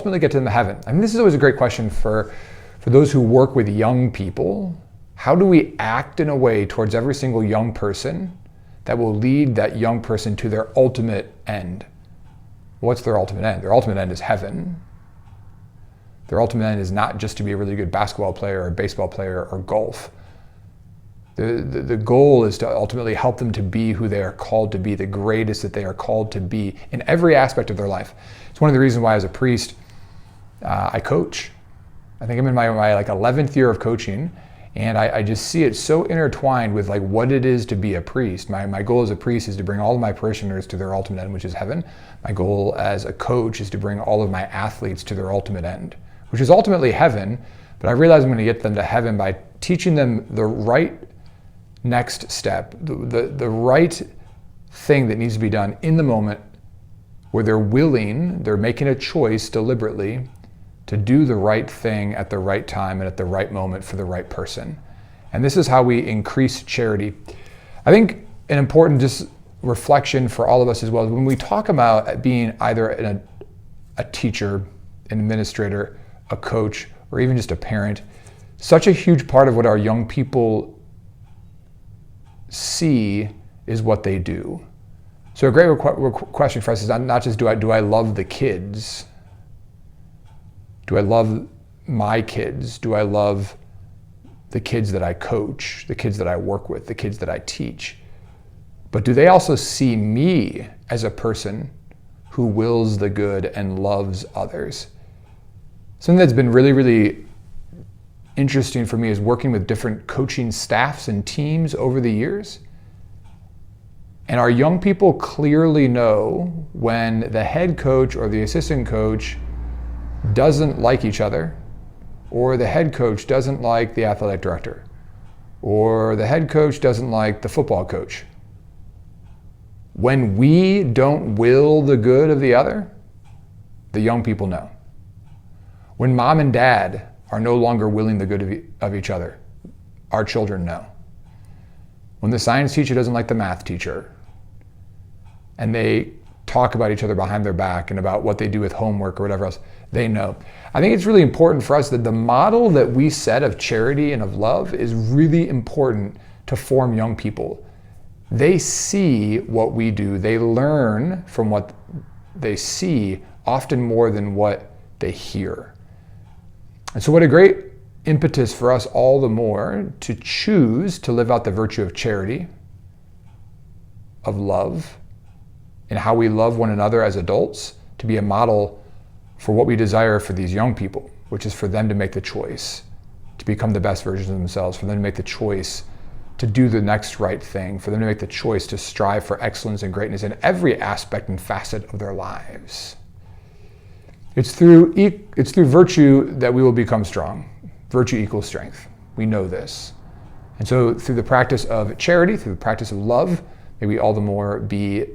ultimately get to them to heaven? I mean, this is always a great question for those who work with young people. How do we act in a way towards every single young person that will lead that young person to their ultimate end? What's their ultimate end? Their ultimate end is heaven. Their ultimate end is not just to be a really good basketball player or baseball player or golf. The goal is to ultimately help them to be who they are called to be, the greatest that they are called to be in every aspect of their life. It's one of the reasons why as a priest, I coach. I think I'm in my like 11th year of coaching, and I just see it so intertwined with like what it is to be a priest. My goal as a priest is to bring all of my parishioners to their ultimate end, which is heaven. My goal as a coach is to bring all of my athletes to their ultimate end, which is ultimately heaven. But I realize I'm going to get them to heaven by teaching them the right next step, the right thing that needs to be done in the moment where they're making a choice deliberately to do the right thing at the right time and at the right moment for the right person. And this is how we increase charity. I think an important just reflection for all of us as well is when we talk about being either a teacher, an administrator, a coach, or even just a parent, such a huge part of what our young people see is what they do. So a great question for us is not just do I love the kids? Do I love my kids? Do I love the kids that I coach, the kids that I work with, the kids that I teach? But do they also see me as a person who wills the good and loves others? Something that's been really, really interesting for me is working with different coaching staffs and teams over the years. And our young people clearly know when the head coach or the assistant coach doesn't like each other, or the head coach doesn't like the athletic director, or the head coach doesn't like the football coach. When we don't will the good of the other, the young people know. When mom and dad are no longer willing the good of each other, our children know. When the science teacher doesn't like the math teacher, and they talk about each other behind their back and about what they do with homework or whatever else, they know. I think it's really important for us that the model that we set of charity and of love is really important to form young people. They see what we do. They learn from what they see often more than what they hear. And so what a great impetus for us all the more to choose to live out the virtue of charity, of love, and how we love one another as adults, to be a model for what we desire for these young people, which is for them to make the choice to become the best versions of themselves, for them to make the choice to do the next right thing, for them to make the choice to strive for excellence and greatness in every aspect and facet of their lives. It's through virtue that we will become strong. Virtue equals strength. We know this. And so through the practice of charity, through the practice of love, may we all the more be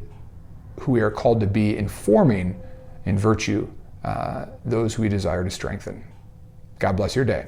who we are called to be in forming in virtue those who we desire to strengthen. God bless your day.